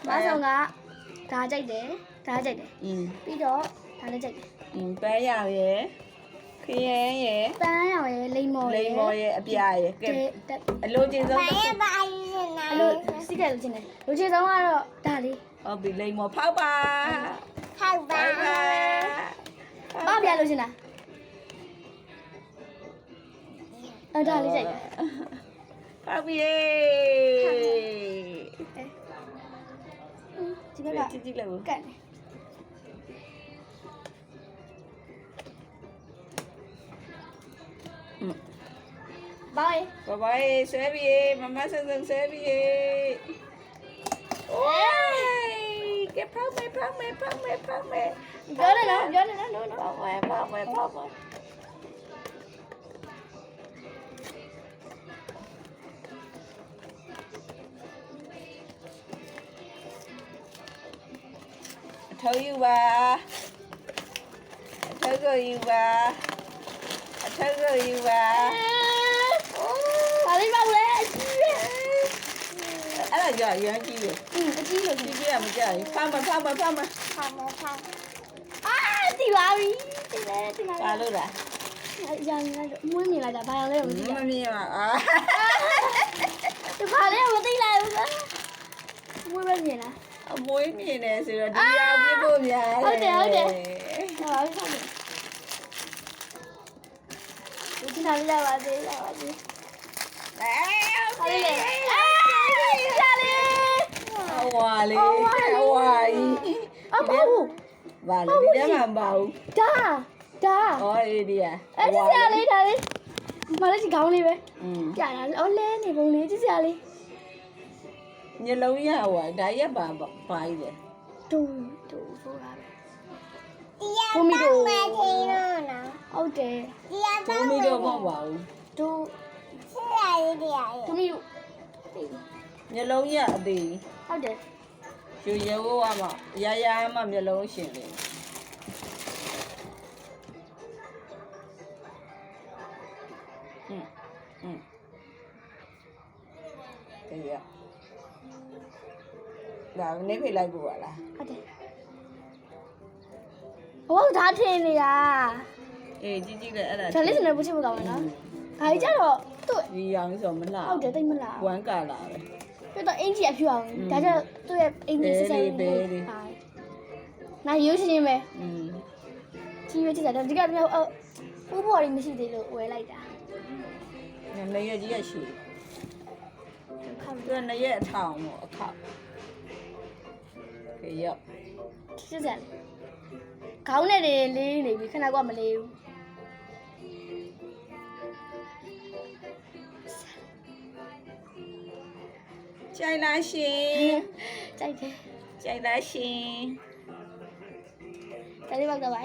မဆောင်ကဒါကြိုက်တယ်ဒါကြိုက်တယ်ပြီးတော့ဒါလည်းကြိုက်တယ်ပန်းရောင်ရယ်ခရမ်းရယ် ပန်းရောင်ရယ်လိမ္မော်ရယ် အပြာရယ်ကဲအလိုချင်ဆုံးအလိုစီးတယ်လို့ချင်တယ်လူချင်ဆုံးကတော့ဒါလေးဟုတ်ပြီလိမ္မော်ဖောက်ပါမပြလို့ချင်တာဒါလေးကြိုက်တယ်ဖောက်ပြီဒီဘက်ကကြည့်လိုက်ဘူးကတ်ဘိုင်ဘိုင်ဆွဲပြီမမဆန်းဆန်းဆွဲပြီโอ้ยကဲဖောက်မယ်ပြောတယ်နော်ဖောက်မယ်အထောက်ယူပါအထောက်ကိုယူပါအထောက်ကိုယူပါဒါလေးပါလေအဲ့ဒါကြောင့်ရမ်းကြီးတယ်အကြီးလို့ကြီးရမကြဘူးဖောက်မအာတီပါပြီတီလာပါလို့လားရမ်းမွေးမြင်လိုက်တာဘာရောင်လဲမသိမမြင်ပါဒီဘာလဲမသိလိုက်ဘူးလားမွေးပဲမြင်လားအမွေးမြင်နေဆိုတော့ဒီရောက်ပြဖို့များဟုတ်တယ်ဟာပြီဒီနားလေးပါသေးဟုတ်ပြီလေဝါလေးအမဟုတ်ဘာလဲဒီထဲမှာမပါဘူးဒါအော်အေးဒီอ่ะအဲ့ဒီစရာလေးဒါလေးမလေးဒီခေါင်းလေးပဲပြတာအော်လဲနေပုံလေးကြည့်စရာလေးညလုံးရဟိုဒါရက်ပါကြီးတယ်တူဆိုတာပဲဘုံမီတို့ဟုတ်တယ်ဘုံမီတို့မဟုတ်ပါဘူးတူစရာလေးတရားဘုံမီတို့ညလုံးရအသေးဟုတ်တယ်ရွှေရဲဝါမှရမှမျက်လုံးရှင်တယ်တယ်ရဒါနေဖိလိုက်ပို့ပါလားဟုတ်တယ်ဟိုဒါထင်းနေတာအေးကြည့်လေအဲ့ဒါဒါလေးစနေဘူးချစ်မကောင်းဘူးနော်ဒါကြီးကြတော့သူ့ဒီရောင်ဆိုမလားဟုတ်တယ်တိတ်မလားဝမ်းကာလာပဲပြတော့အင်ဂျီအဖြူအောင်ဒါကြတော့သူ့ရဲ့အင်ဂျီစစလေးနိုင်ရိုးချင်းပဲကြီးပဲကြည့်တာဒီကတော့ဥပ္ပေါ်ရီမရှိသေးလို့ဝယ်လိုက်တာနေရကြီးရရှိသူကနေရအထောင်ပေါ့အခါခေရောက်ကြည့်စမ်းခေါင်းနဲ့လေးနေပြီခဏကမလေးဘူးကြိုက်လားရှင်ကြိုက်တယ်ကြိုက်လားရှင်ဒါလေးပေါက်တော့ပါ